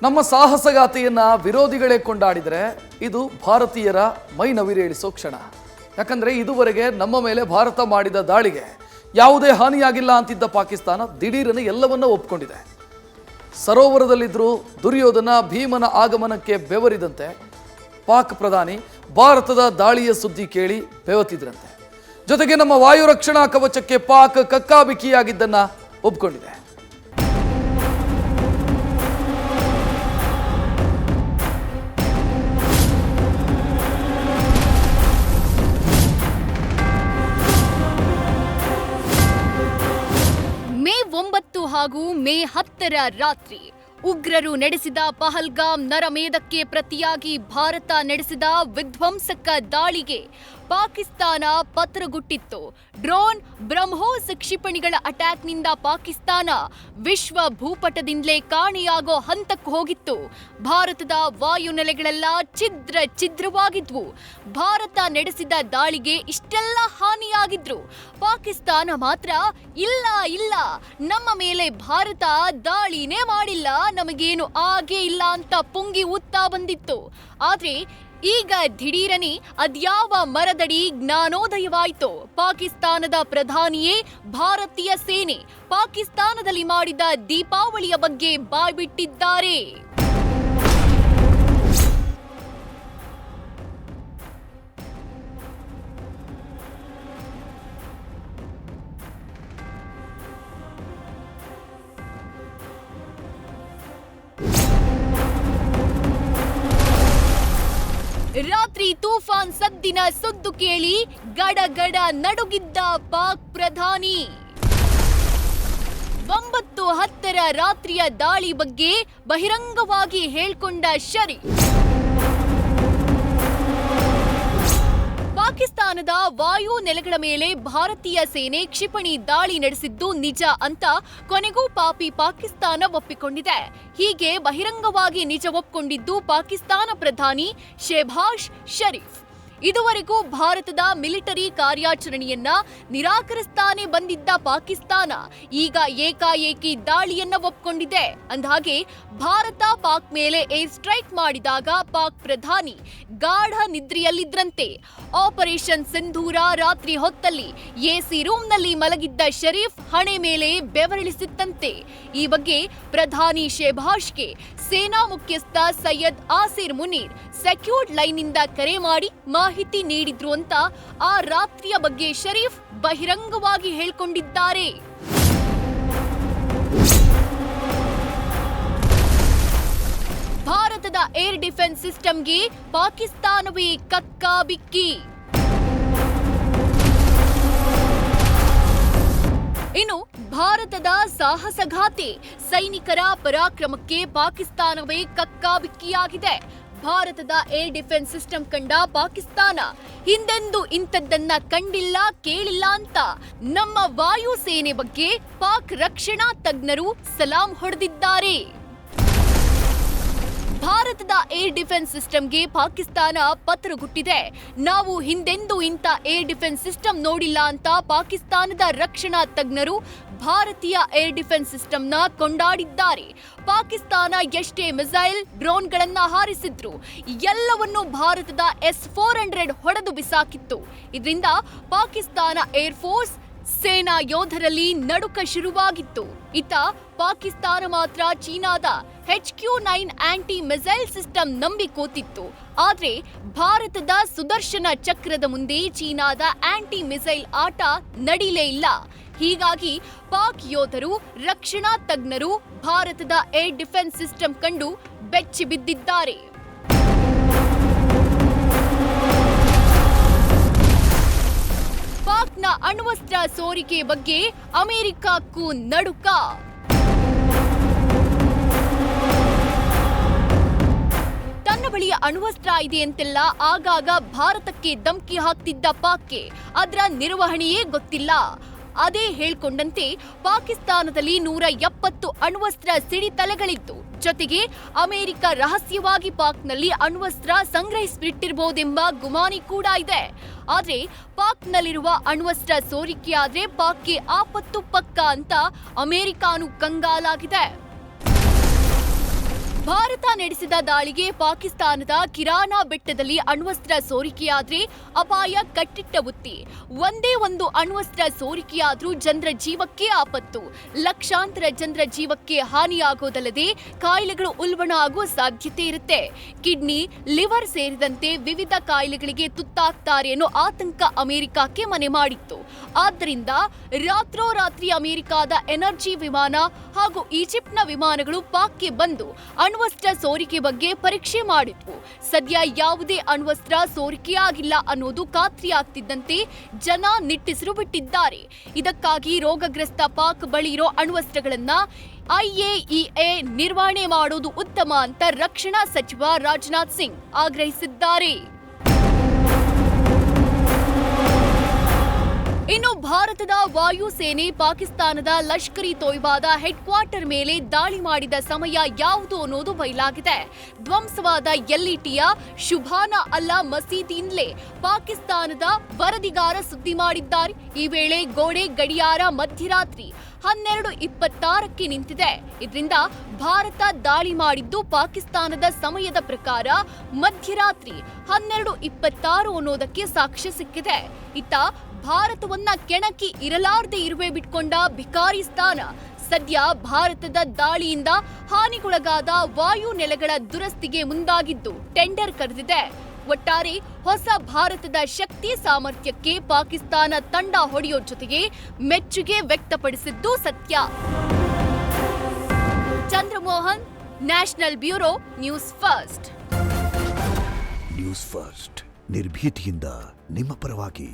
ನಮ್ಮ ಸಾಹಸಗಾಥೆಯನ್ನ ವಿರೋಧಿಗಳೇ ಕೊಂಡಾಡಿದರೆ ಇದು ಭಾರತೀಯರ ಮೈ ನವಿರೇಳಿಸೋ ಕ್ಷಣ. ಯಾಕಂದ್ರೆ ಇದುವರೆಗೆ ನಮ್ಮ ಮೇಲೆ ಭಾರತ ಮಾಡಿದ ದಾಳಿಗೆ ಯಾವುದೇ ಹಾನಿಯಾಗಿಲ್ಲ ಅಂತಿದ್ದ ಪಾಕಿಸ್ತಾನ ದಿಢೀರನೆ ಎಲ್ಲವನ್ನ ಒಪ್ಕೊಂಡಿದೆ. ಸರೋವರದಲ್ಲಿದ್ದರೂ ದುರ್ಯೋಧನ ಭೀಮನ ಆಗಮನಕ್ಕೆ ಬೆವರಿದಂತೆ ಪಾಕ್ ಪ್ರಧಾನಿ ಭಾರತದ ದಾಳಿಯ ಸುದ್ದಿ ಕೇಳಿ ಬೆವತಿದ್ರಂತೆ. ಜೊತೆಗೆ ನಮ್ಮ ವಾಯು ರಕ್ಷಣಾ ಕವಚಕ್ಕೆ ಪಾಕ್ ಕಕ್ಕಾಬಿಕ್ಕಿಯಾಗಿದ್ದನ್ನ ಒಪ್ಕೊಂಡಿದೆ. ಮೇ 9 ಹಾಗೂ ಮೇ 10ರ ರಾತ್ರಿ ಉಗ್ರರು ನಡೆಸಿದ ಪಹಲ್ಗಾಮ್ ನರಮೇಧಕ್ಕೆ ಪ್ರತಿಯಾಗಿ ಭಾರತ ನಡೆಸಿದ ವಿಧ್ವಂಸಕ ದಾಳಿಗೆ ಪಾಕಿಸ್ತಾನ ಪತ್ರಗುಟ್ಟಿತ್ತು. ಡ್ರೋನ್ ಬ್ರಹ್ಮೋಸ್ ಕ್ಷಿಪಣಿಗಳ ಅಟ್ಯಾಕ್ನಿಂದ ಪಾಕಿಸ್ತಾನ ವಿಶ್ವ ಭೂಪಟದಿಂದಲೇ ಕಾಣೆಯಾಗೋ ಹಂತಕ್ಕೆ ಹೋಗಿತ್ತು. ಭಾರತದ ವಾಯುನೆಲೆಗಳೆಲ್ಲ ಛಿದ್ರವಾಗಿದ್ವು. ಭಾರತ ನಡೆಸಿದ ದಾಳಿಗೆ ಇಷ್ಟೆಲ್ಲ ಹಾನಿಯಾಗಿದ್ರು ಪಾಕಿಸ್ತಾನ ಮಾತ್ರ ಇಲ್ಲ ನಮ್ಮ ಮೇಲೆ ಭಾರತ ದಾಳಿನೇ ಮಾಡಿಲ್ಲ, ನಮಗೇನು ಆಗೇ ಇಲ್ಲ ಅಂತ ಪುಂಗಿ ಊತ್ತಾ ಬಂದಿತ್ತು. ಆದ್ರೆ ಈಗ ದಿಢೀರನೆ ಅದ್ಯಾವ ಮರದಡಿ ಜ್ಞಾನೋದಯವಾಯಿತು. ಪಾಕಿಸ್ತಾನದ ಪ್ರಧಾನಿಯೇ ಭಾರತೀಯ ಸೇನೆ ಪಾಕಿಸ್ತಾನದಲ್ಲಿ ಮಾಡಿದ ದೀಪಾವಳಿಯ ಬಗ್ಗೆ ಬಾಯ್ಬಿಟ್ಟಿದ್ದಾರೆ. ರಾತ್ರಿ ತೂಫಾನ್ ಸದ್ದಿನ ಸುದ್ದು ಕೇಳಿ ಗಡಗಡ ನಡುಗಿದ್ದ ಪಾಕ್ ಪ್ರಧಾನಿ. 9-10ರ ರಾತ್ರಿಯ ದಾಳಿ ಬಗ್ಗೆ ಬಹಿರಂಗವಾಗಿ ಹೇಳ್ಕೊಂಡ ಶರೀಫ್. ಪಾಕಿಸ್ತಾನದ ವಾಯು ನೆಲೆಗಳ ಮೇಲೆ ಭಾರತೀಯ ಸೇನೆ ಕ್ಷಿಪಣಿ ದಾಳಿ ನಡೆಸಿದ್ದು ನಿಜ ಅಂತ ಕೊನೆಗೂ ಪಾಕಿಸ್ತಾನ ಒಪ್ಪಿಕೊಂಡಿದೆ. ಹೀಗೆ ಬಹಿರಂಗವಾಗಿ ನಿಜ ಒಪ್ಪಿಕೊಂಡಿದ್ದು ಪಾಕಿಸ್ತಾನ ಪ್ರಧಾನಿ ಶೆಹಬಾಜ್ ಶರೀಫ್. ಇದುವರೆಗೂ ಭಾರತದ ಮಿಲಿಟರಿ ಕಾರ್ಯಾಚರಣೆಯನ್ನ ನಿರಾಕರಿಸ್ತಾನೆ ಬಂದಿದ್ದ ಪಾಕಿಸ್ತಾನ ಈಗ ಏಕಾಏಕಿ ದಾಳಿಯನ್ನ ಒಪ್ಪಿಕೊಂಡಿದೆ. ಅಂದಹಾಗೆ ಭಾರತ ಪಾಕ್ ಮೇಲೆ ಏರ್ ಸ್ಟ್ರೈಕ್ ಮಾಡಿದಾಗ ಪಾಕ್ ಪ್ರಧಾನಿ ಗಾಢ ನಿದ್ರೆಯಲ್ಲಿದ್ರಂತೆ. ಆಪರೇಷನ್ ಸಿಂಧೂರ ರಾತ್ರಿ ಹೊತ್ತಲ್ಲಿ ಎಸಿ ರೂಮ್ನಲ್ಲಿ ಮಲಗಿದ್ದ ಶರೀಫ್ ಹಣೆ ಮೇಲೆ ಬೆವರಿಳಿಸಿತ್ತಂತೆ. ಈ ಬಗ್ಗೆ ಪ್ರಧಾನಿ ಶೆಹಬಾಜ್ಗೆ ಸೇನಾ ಮುಖ್ಯಸ್ಥ ಸೈಯದ್ ಆಸಿರ್ ಮುನೀರ್ ಸೆಕ್ಯೂರ್ಡ್ ಲೈನ್ನಿಂದ ಕರೆ ಮಾಡಿ ಮಾಹಿತಿ ನೀಡಿದ್ರು ಅಂತ ಆ ರಾತ್ರಿಯ ಬಗ್ಗೆ ಶರೀಫ್ ಬಹಿರಂಗವಾಗಿ ಹೇಳ್ಕೊಂಡಿದ್ದಾರೆ. ಭಾರತದ ಏರ್ ಡಿಫೆನ್ಸ್ ಸಿಸ್ಟಂಗೆ ಪಾಕಿಸ್ತಾನವೇ ಕಕ್ಕಾಬಿಕ್ಕಿ. ಇನ್ನು ಭಾರತದ ಸಾಹಸಗಾಥೆ ಸೈನಿಕರ ಪರಾಕ್ರಮಕ್ಕೆ ಪಾಕಿಸ್ತಾನವೇ ಕಕ್ಕಾಬಿಕ್ಕಿಯಾಗಿದೆ. ಭಾರತದ ಏರ್ ಡಿಫೆನ್ಸ್ ಸಿಸ್ಟಮ್ ಕಂಡ ಪಾಕಿಸ್ತಾನ ಹಿಂದೆಂದೂ ಇಂಥದ್ದನ್ನ ಕಂಡಿಲ್ಲ ಕೇಳಿಲ್ಲ ಅಂತ ನಮ್ಮ ವಾಯು ಸೇನೆ ಬಗ್ಗೆ ಪಾಕ್ ರಕ್ಷಣಾ ತಜ್ಞರು ಸಲಾಂ ಹೊಡೆದಿದ್ದಾರೆ. ಭಾರತದ ಏರ್ ಡಿಫೆನ್ಸ್ ಸಿಸ್ಟಂಗೆ ಪಾಕಿಸ್ತಾನ ಪತ್ರಗುಟ್ಟಿದೆ. ನಾವು ಹಿಂದೆಂದೂ ಇಂಥ ಏರ್ ಡಿಫೆನ್ಸ್ ಸಿಸ್ಟಮ್ ನೋಡಿಲ್ಲ ಅಂತ ಪಾಕಿಸ್ತಾನದ ರಕ್ಷಣಾ ತಜ್ಞರು ಭಾರತೀಯ ಏರ್ ಡಿಫೆನ್ಸ್ ಸಿಸ್ಟಮ್ನ ಕೊಂಡಾಡಿದ್ದಾರೆ. ಪಾಕಿಸ್ತಾನ ಎಷ್ಟೇ ಮಿಸೈಲ್ ಡ್ರೋನ್ಗಳನ್ನ ಹಾರಿಸಿದ್ರು ಎಲ್ಲವನ್ನೂ ಭಾರತದ S-400 ಹೊಡೆದು ಬಿಸಾಕಿತ್ತು. ಇದರಿಂದ ಪಾಕಿಸ್ತಾನ ಏರ್ ಫೋರ್ಸ್ ಸೇನಾ ಯೋಧರಲ್ಲಿ ನಡುಕ ಶುರುವಾಗಿತ್ತು. ಇತ್ತ ಪಾಕಿಸ್ತಾನ ಮಾತ್ರ ಚೀನಾದ HQ-9 ಆಂಟಿ ಮಿಸೈಲ್ ಸಿಸ್ಟಮ್ ನಂಬಿ ಕೂತಿತ್ತು. ಆದ್ರೆ ಭಾರತದ ಸುದರ್ಶನ ಚಕ್ರದ ಮುಂದೆ ಚೀನಾದ ಆಂಟಿ ಮಿಸೈಲ್ ಆಟ ನಡೀಲೇ ಇಲ್ಲ. ಹೀಗಾಗಿ ಪಾಕ್ ಯೋಧರು ರಕ್ಷಣಾ ತಜ್ಞರು ಭಾರತದ ಏರ್ ಡಿಫೆನ್ಸ್ ಸಿಸ್ಟಮ್ ಕಂಡು ಬೆಚ್ಚಿ ಬಿದ್ದಿದ್ದಾರೆ. ಪಾಕ್ನ ಅಣ್ವಸ್ತ್ರ ಸೋರಿಕೆ ಬಗ್ಗೆ ಅಮೆರಿಕಕ್ಕೂ ನಡುಕ. ತನ್ನ ಬಳಿಯ ಅಣ್ವಸ್ತ್ರ ಇದೆ ಅಂತೆಲ್ಲ ಆಗಾಗ ಭಾರತಕ್ಕೆ ಧಮಕಿ ಹಾಕ್ತಿದ್ದ ಪಾಕ್ಗೆ ಅದರ ನಿರ್ವಹಣೆಯೇ ಗೊತ್ತಿಲ್ಲ. ಅದೇ ಹೇಳ್ಕೊಂಡಂತೆ ಪಾಕಿಸ್ತಾನದಲ್ಲಿ 170 ಅಣ್ವಸ್ತ್ರ ಸಿಡಿತಲೆಗಳಿತ್ತು. ಜೊತೆಗೆ ಅಮೆರಿಕ ರಹಸ್ಯವಾಗಿ ಪಾಕ್ನಲ್ಲಿ ಅಣ್ವಸ್ತ್ರ ಸಂಗ್ರಹಿಸಿಬಿಟ್ಟಿರಬಹುದೆಂಬ ಗುಮಾನಿ ಕೂಡ ಇದೆ. ಆದ್ರೆ ಪಾಕ್ನಲ್ಲಿರುವ ಅಣ್ವಸ್ತ್ರ ಸೋರಿಕೆಯಾದ್ರೆ ಪಾಕ್ಗೆ ಆಪತ್ತು ಪಕ್ಕ ಅಂತ ಅಮೆರಿಕಾನು ಕಂಗಾಲಾಗಿದೆ. ಭಾರತ ನಡೆಸಿದ ದಾಳಿಗೆ ಪಾಕಿಸ್ತಾನದ ಕಿರಾನಾ ಬೆಟ್ಟದಲ್ಲಿ ಅಣ್ವಸ್ತ್ರ ಸೋರಿಕೆಯಾದ್ರೆ ಅಪಾಯ ಕಟ್ಟಿಟ್ಟ ಬುತ್ತಿ. ಒಂದೇ ಒಂದು ಅಣ್ವಸ್ತ್ರ ಸೋರಿಕೆಯಾದ್ರೂ ಜನರ ಜೀವಕ್ಕೆ ಆಪತ್ತು. ಲಕ್ಷಾಂತರ ಜನರ ಜೀವಕ್ಕೆ ಹಾನಿಯಾಗೋದಲ್ಲದೆ ಕಾಯಿಲೆಗಳು ಉಲ್ಬಣ ಆಗುವ ಸಾಧ್ಯತೆ ಇರುತ್ತೆ. ಕಿಡ್ನಿ, ಲಿವರ್ ಸೇರಿದಂತೆ ವಿವಿಧ ಕಾಯಿಲೆಗಳಿಗೆ ತುತ್ತಾಗ್ತಾರೆ ಅನ್ನೋ ಆತಂಕ ಅಮೆರಿಕಕ್ಕೆ ಮನೆ ಮಾಡಿತ್ತು. ಆದ್ದರಿಂದ ರಾತ್ರೋರಾತ್ರಿ ಅಮೆರಿಕದ ಎನರ್ಜಿ ವಿಮಾನ ಹಾಗೂ ಈಜಿಪ್ಟ್ನ ವಿಮಾನಗಳು ಪಾಕ್ಗೆ ಬಂದು ಅಣ್ವಸ್ತ್ರ ಸೋರಿಕೆ ಬಗ್ಗೆ ಪರೀಕ್ಷೆ ಮಾಡಿದ್ವು. ಸದ್ಯ ಯಾವುದೇ ಅಣ್ವಸ್ತ್ರ ಸೋರಿಕೆಯಾಗಿಲ್ಲ ಅನ್ನೋದು ಖಾತ್ರಿಯಾಗ್ತಿದ್ದಂತೆ ಜನ ನಿಟ್ಟಿಸಿರು ಬಿಟ್ಟಿದ್ದಾರೆ. ಇದಕ್ಕಾಗಿ ರೋಗಗ್ರಸ್ತ ಪಾಕ್ ಬಳಿ ಇರೋ ಅಣ್ವಸ್ತ್ರಗಳನ್ನ IAEA ನಿರ್ವಹಣೆ ಮಾಡೋದು ಉತ್ತಮ ಅಂತ ರಕ್ಷಣಾ ಸಚಿವ ರಾಜನಾಥ್ ಸಿಂಗ್ ಆಗ್ರಹಿಸಿದ್ದಾರೆ. ಇನ್ನು ಭಾರತದ ವಾಯುಸೇನೆ ಪಾಕಿಸ್ತಾನದ ಲಷ್ಕರ್ ಇ ತೊಯ್ಬಾದ ಹೆಡ್ ಕ್ವಾರ್ಟರ್ ಮೇಲೆ ದಾಳಿ ಮಾಡಿದ ಸಮಯ ಯಾವುದು ಅನ್ನೋದು ಬಯಲಾಗಿದೆ. ಧ್ವಂಸವಾದ LETಯ ಶುಭಾನಾ ಅಲ್ಲಾ ಮಸೀದಿಯಿಂದಲೇ ಪಾಕಿಸ್ತಾನದ ವರದಿಗಾರ ಸುದ್ದಿ ಮಾಡಿದ್ದಾರೆ. ಈ ವೇಳೆ ಗೋಡೆ ಗಡಿಯಾರ ಮಧ್ಯರಾತ್ರಿ 12:26ಕ್ಕೆ ನಿಂತಿದೆ. ಇದರಿಂದ ಭಾರತ ದಾಳಿ ಮಾಡಿದ್ದು ಪಾಕಿಸ್ತಾನದ ಸಮಯದ ಪ್ರಕಾರ ಮಧ್ಯರಾತ್ರಿ 12:26 ಅನ್ನೋದಕ್ಕೆ ಸಾಕ್ಷ್ಯ ಸಿಕ್ಕಿದೆ. ಇತ್ತ ಭಾರತವನ್ನ ಕೆಣಕಿ ಇರಲಾರದೆ ಇರುವೆ ಬಿಟ್ಕೊಂಡ ಭಿಕಾರಿಸ್ತಾನ ಸದ್ಯ ಭಾರತದ ದಾಳಿಯಿಂದ ಹಾನಿಗೊಳಗಾದ ವಾಯು ನೆಲೆಗಳ ದುರಸ್ತಿಗೆ ಮುಂದಾಗಿದ್ದು ಟೆಂಡರ್ ಕರೆದಿದೆ. ಒಟ್ಟಾರೆ ಹೊಸ ಭಾರತದ ಶಕ್ತಿ ಸಾಮರ್ಥ್ಯಕ್ಕೆ ಪಾಕಿಸ್ತಾನ ತಂಡ ಹೊಡೆಯೋ ಜೊತೆಗೆ ಮೆಚ್ಚುಗೆ ವ್ಯಕ್ತಪಡಿಸಿದ್ದು ಸತ್ಯ. Chandramohan, national bureau, news first. News first ನಿರ್ಭೀತಿಯಿಂದ ನಿಮ್ಮ ಪರವಾಗಿ.